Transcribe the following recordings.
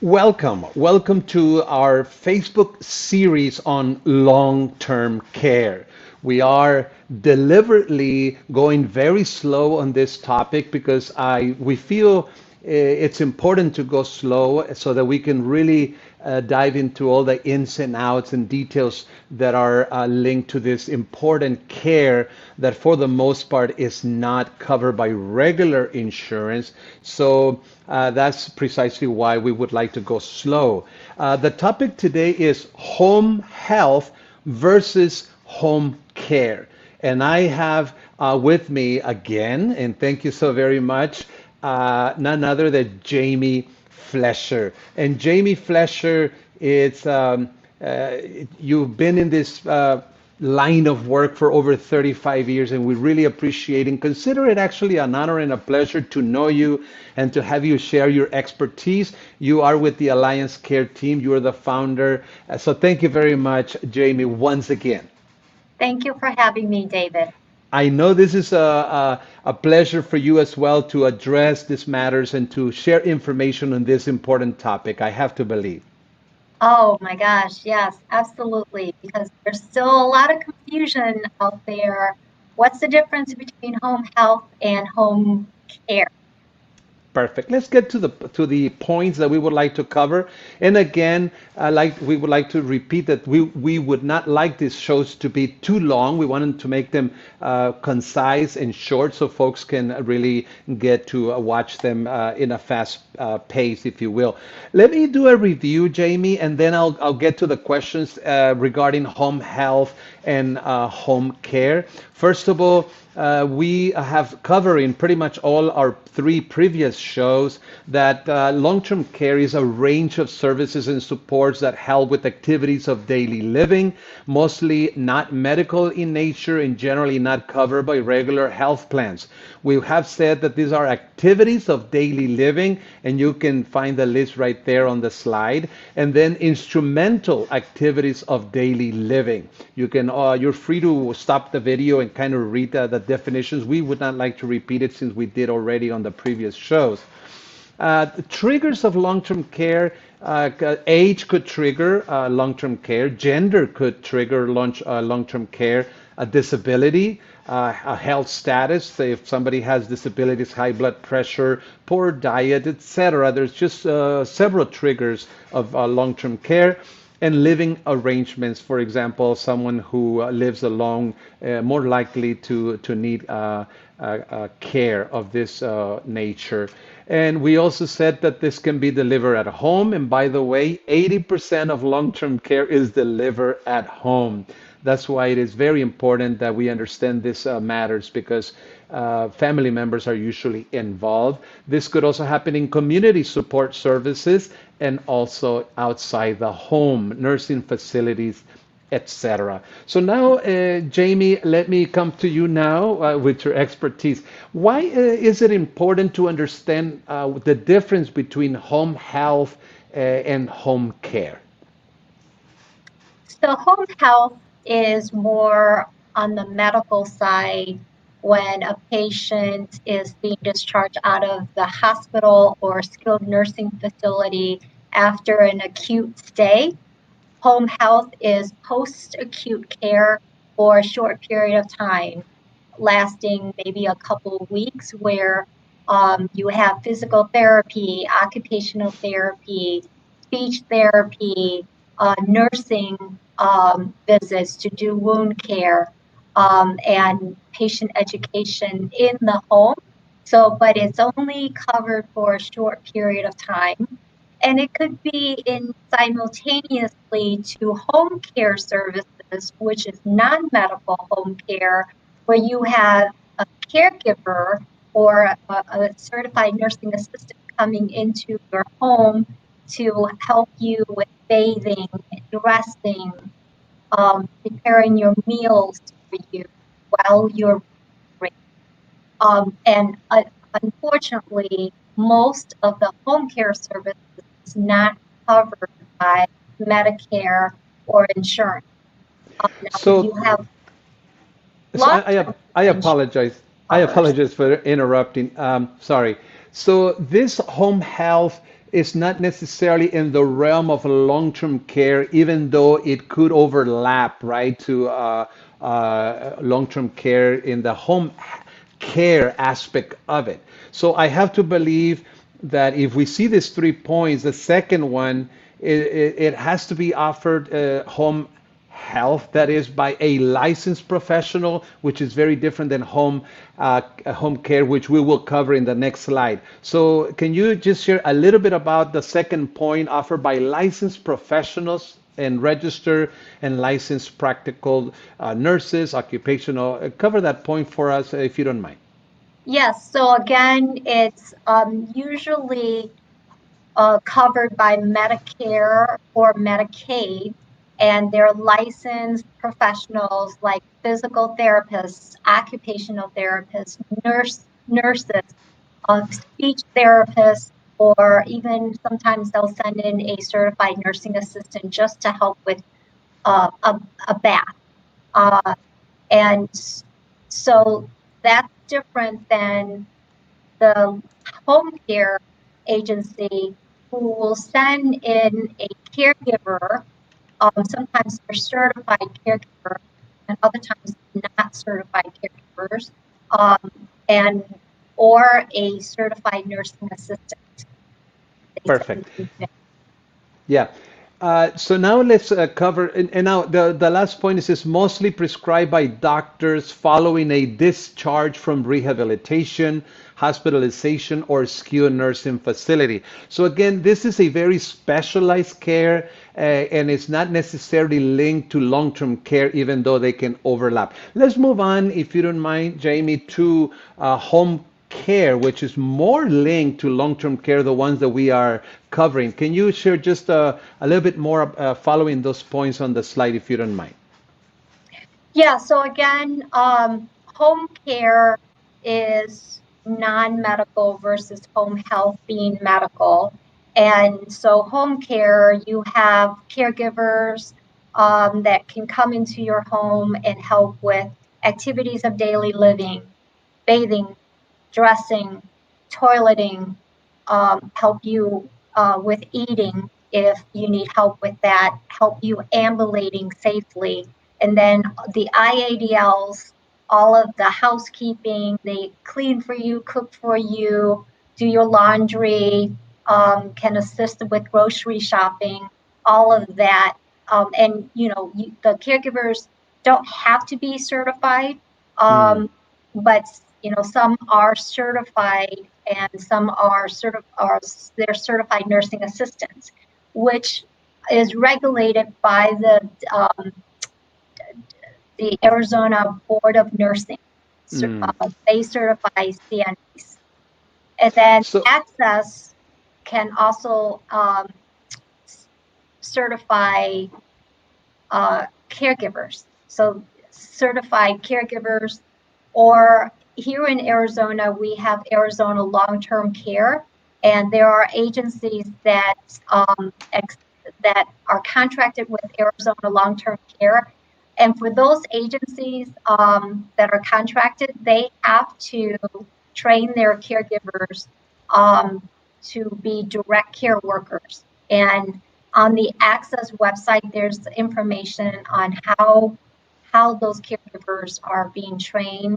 Welcome to our Facebook series on long-term care. We are deliberately going very slow on this topic because we feel it's important to go slow so that we can really dive into all the ins and outs and details that are linked to this important care that for the most part is not covered by regular insurance. So that's precisely why we would like to go slow. The topic today is home health versus home care. And I have with me again, and thank you so very much, none other than Jamie Flesher. And Jamie Flesher, it's uh, you've been in this line of work for over 35 years, and we really appreciate and consider it actually an honor and a pleasure to know you and to have you share your expertise. You are with the Alliance Care team. You are the founder. So thank you very much, Jamie, once again. Thank you for having me, David. I know this is a pleasure for you as well to address these matters and to share information on this important topic. I have to believe. Oh my gosh, yes, absolutely. Because there's still a lot of confusion out there. What's the difference between home health and home care? Perfect. Let's get to the points that we would like to cover. And again, like we would like to repeat that we would not like these shows to be too long. We wanted to make them concise and short so folks can really get to watch them in a fast pace, if you will. Let me do a review, Jamie, and then I'll get to the questions regarding home health and home care. First of all, we have covered in pretty much all our three previous shows that long-term care is a range of services and supports that help with activities of daily living, mostly not medical in nature and generally not covered by regular health plans. We have said that these are activities of daily living, and you can find the list right there on the slide. And then instrumental activities of daily living. You're free to stop the video and kind of read the definitions. We would not like to repeat it since we did already on the previous shows. The triggers of long-term care, age could trigger long-term care, gender could trigger long-term care, a disability, a health status, say if somebody has disabilities, high blood pressure, poor diet, etc. There's just several triggers of long-term care and living arrangements. For example, someone who lives alone more likely to need care of this nature. And we also said that this can be delivered at home. And by the way, 80% of long-term care is delivered at home. That's why it is very important that we understand this matters because family members are usually involved. This could also happen in community support services and also outside the home, nursing facilities, etc. So now, Jamie, let me come to you now with your expertise. Why is it important to understand the difference between home health and home care? So, home health is more on the medical side when a patient is being discharged out of the hospital or skilled nursing facility after an acute stay. Home health is post-acute care for a short period of time, lasting maybe a couple of weeks, where you have physical therapy, occupational therapy, speech therapy, nursing visits to do wound care, and patient education in the home. So, but it's only covered for a short period of time, and it could be in simultaneously to home care services, which is non-medical home care, where you have a caregiver or a certified nursing assistant coming into your home to help you with bathing, dressing, preparing your meals for you while you're recovering. And unfortunately, most of the home care services is not covered by Medicare or insurance. Now you So have So long-term I insurance apologize. I covers. apologize for interrupting. Sorry. So this home health is not necessarily in the realm of long-term care, even though it could overlap, right, to long-term care in the home care aspect of it. So I have to believe that if we see these 3 points, the second one, it has to be offered home health, that is by a licensed professional, which is very different than home care, which we will cover in the next slide. So can you just share a little bit about the second point, offered by licensed professionals and registered and licensed practical nurses, occupational, cover that point for us if you don't mind. Yes, so again, it's usually covered by Medicare or Medicaid, and they're licensed professionals like physical therapists, occupational therapists, nurses, speech therapists, or even sometimes they'll send in a certified nursing assistant just to help with a bath. Uh, and so that's different than the home care agency who will send in a caregiver. Sometimes they're certified caregivers, and other times not certified caregivers, um, and or a certified nursing assistant. They Perfect. send in. Yeah. So now let's cover, and now the last point is mostly prescribed by doctors following a discharge from rehabilitation, hospitalization, or skilled nursing facility. So again, this is a very specialized care, and it's not necessarily linked to long-term care, even though they can overlap. Let's move on, if you don't mind, Jamie, to home care, which is more linked to long-term care, the ones that we are covering. Can you share just a little bit more following those points on the slide, if you don't mind? Yeah, so again, home care is non-medical versus home health being medical. And so home care, you have caregivers that can come into your home and help with activities of daily living, bathing, dressing, toileting, help you with eating if you need help with that, help you ambulating safely. And then the IADLs, all of the housekeeping, they clean for you, cook for you, do your laundry, can assist with grocery shopping, all of that. And, the caregivers don't have to be certified. Mm, But some are certified and some are they're certified nursing assistants, which is regulated by the Arizona Board of Nursing. mm. They certify CNAs, and then So, Access can also certify caregivers. So certified caregivers, or here in Arizona, we have Arizona Long-Term Care, and there are agencies that that are contracted with Arizona Long-Term Care. And for those agencies that are contracted, they have to train their caregivers to be direct care workers. And on the Access website, there's information on how those caregivers are being trained.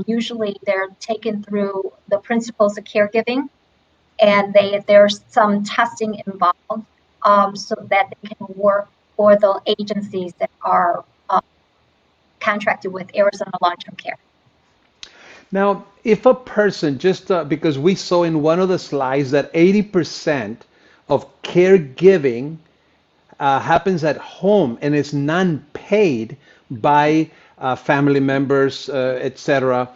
Usually, they're taken through the principles of caregiving, and there's some testing involved, so that they can work for the agencies that are contracted with Arizona Long-Term Care. now, if a person, just because we saw in one of the slides that 80% of caregiving happens at home and is non-paid by family members, etc.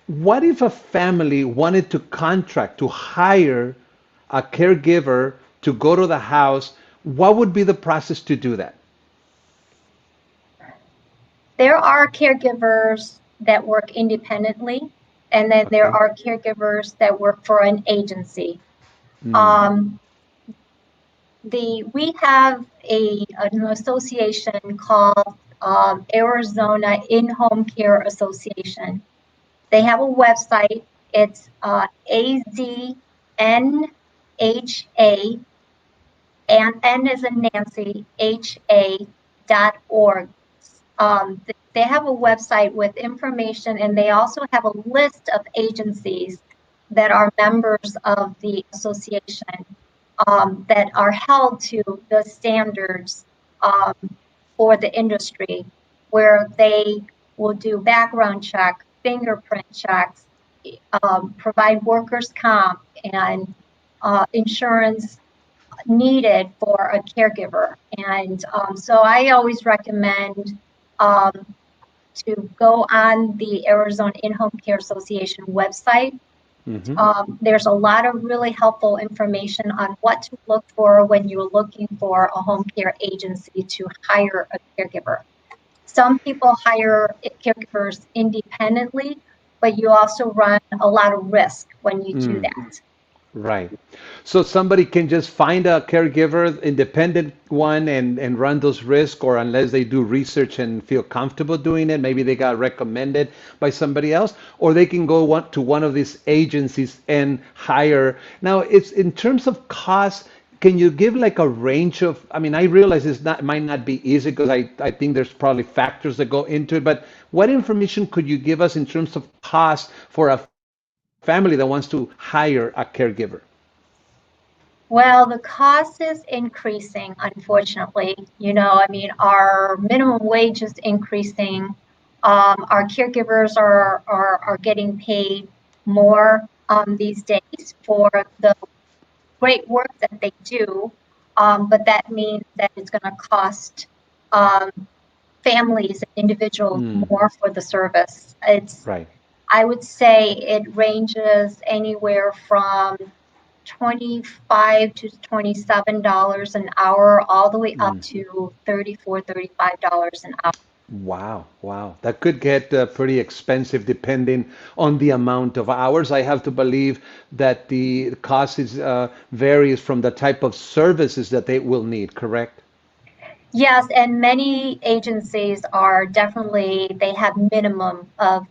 What if a family wanted to contract to hire a caregiver to go to the house? What would be the process to do that? There are caregivers that work independently, and then there Okay. are caregivers that work for an agency. Mm, Um, we have an association called Arizona In-Home Care Association. They have a website. It's AZN HA, and N is in Nancy, HA.org. They have a website with information, and they also have a list of agencies that are members of the association, that are held to the standards, um, for the industry, where they will do background check, fingerprint checks, provide workers' comp and insurance needed for a caregiver. And so I always recommend, um, to go on the Arizona In-Home Care Association website. Hmm. There's a lot of really helpful information on what to look for when you're looking for a home care agency to hire a caregiver. Some people hire caregivers independently, but you also run a lot of risk when you do that. Right. So somebody can just find a caregiver, independent one, and run those risks, or unless they do research and feel comfortable doing it, maybe they got recommended by somebody else, or they can go to one of these agencies and hire. Now, it's in terms of cost. Can you give like a range of, I mean, I realize it might not be easy because I think there's probably factors that go into it, but what information could you give us in terms of cost for a family that wants to hire a caregiver? Well, the cost is increasing, unfortunately. I mean, our minimum wage is increasing. Our caregivers are getting paid more, these days for the great work that they do. But that means that it's going to cost, um, families and individuals Mm, more for the service. right. I would say it ranges anywhere from 25 to $27 an hour, all the way up Mm. to 34, $35 an hour. Wow, wow. That could get pretty expensive depending on the amount of hours. I have to believe that the cost is varies from the type of services that they will need, correct? Yes, and many agencies are definitely, they have minimum of,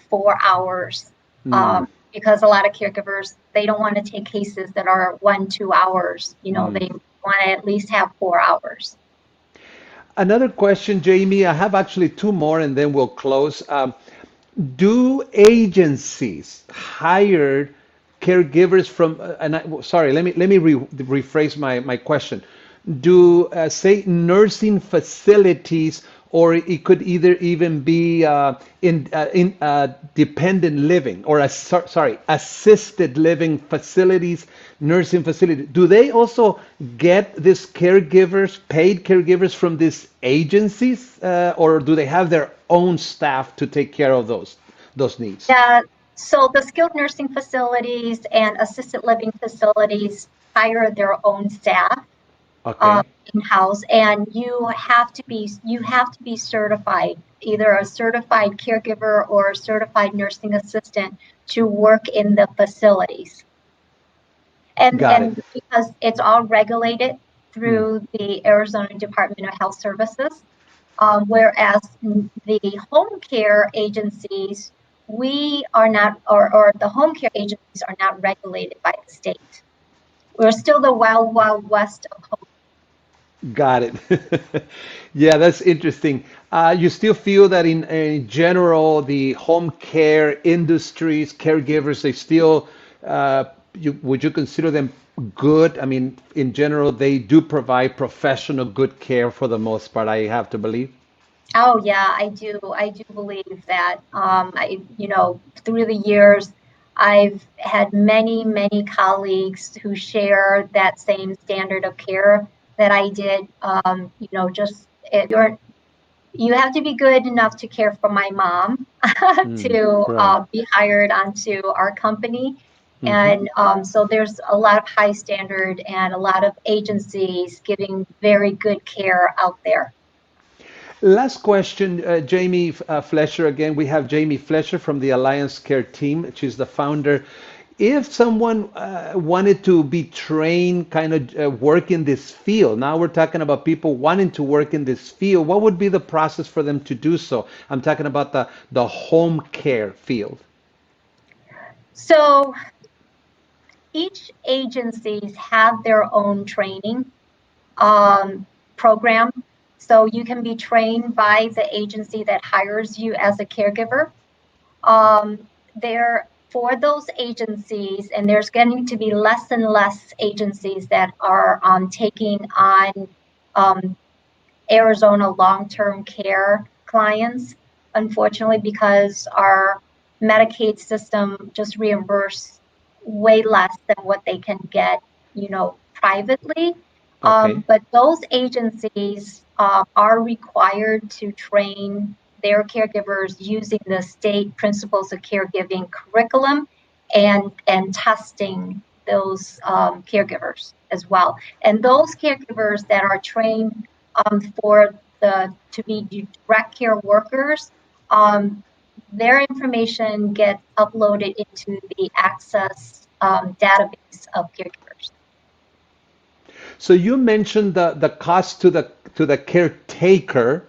4 hours, Mm, because a lot of caregivers, they don't want to take cases that are 1, 2 hours. mm. They want to at least have 4 hours. Another question, Jamie. I have actually two more and then we'll close. Do agencies hire caregivers from, sorry, let me rephrase my question. Do, say, nursing facilities, or it could either even be in dependent living, or sorry, assisted living facilities, nursing facilities. Do they also get these caregivers, paid caregivers from these agencies, or do they have their own staff to take care of those needs? Yeah, so the skilled nursing facilities and assisted living facilities hire their own staff, Okay, in-house, and you have to be certified, either a certified caregiver or a certified nursing assistant, to work in the facilities. And got it. and because it's all regulated Hmm. through the Arizona Department of Health Services, whereas the home care agencies, we are not, or the home care agencies are not regulated by the state. We're still the wild, wild west of home. Got it. Yeah, that's interesting. You still feel that in general, the home care industries, caregivers, they still, would you consider them good? I mean, in general, they do provide professional, good care for the most part, I have to believe. Oh yeah, I do. I do believe that. Through the years, I've had many, many colleagues who share that same standard of care that I did. You have to be good enough to care for my mom Mm, to, right. be hired onto our company. Hmm. And so there's a lot of high standard and a lot of agencies giving very good care out there. Last question, Jamie Flesher. Again, we have Jamie Flesher from the Alliance Care team. She's the founder. If someone wanted to be trained, kind of work in this field, now we're talking about people wanting to work in this field, what would be the process for them to do so? I'm talking about the home care field. So each agencies have their own training um, program. So you can be trained by the agency that hires you as a caregiver. There for those agencies, and there's going to be less and less agencies that are taking on um, Arizona long-term care clients, unfortunately, because our Medicaid system just reimburse way less than what they can get, privately. Okay. But those agencies are required to train their caregivers using the state principles of caregiving curriculum and testing those caregivers as well. And those caregivers that are trained for the to be direct care workers, um, their information gets uploaded into the Access database of caregivers. So you mentioned the cost to the caretaker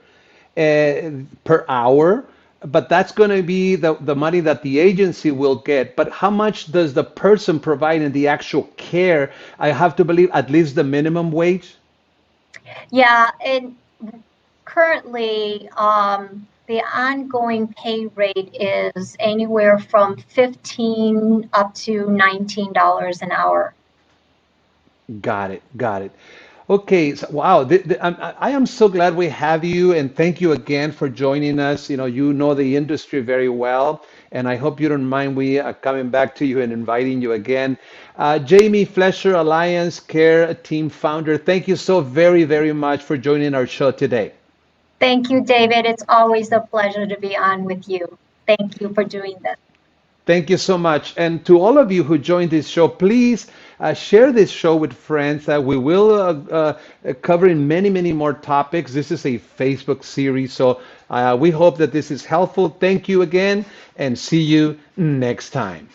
per hour, but that's going to be the money that the agency will get. But how much does the person provide in the actual care? I have to believe at least the minimum wage. Yeah, and currently, the ongoing pay rate is anywhere from 15 up to $19 an hour. Got it. Got it. Okay. So, wow. I am so glad we have you, and thank you again for joining us. You know the industry very well, and I hope you don't mind we coming back to you and inviting you again. Jamie Flesher, Alliance Care Team founder, thank you so very, very much for joining our show today. Thank you, David. It's always a pleasure to be on with you. Thank you for doing this. Thank you so much. And to all of you who joined this show, please share this show with friends. We will cover in many, many more topics. This is a Facebook series, so we hope that this is helpful. Thank you again, and see you next time.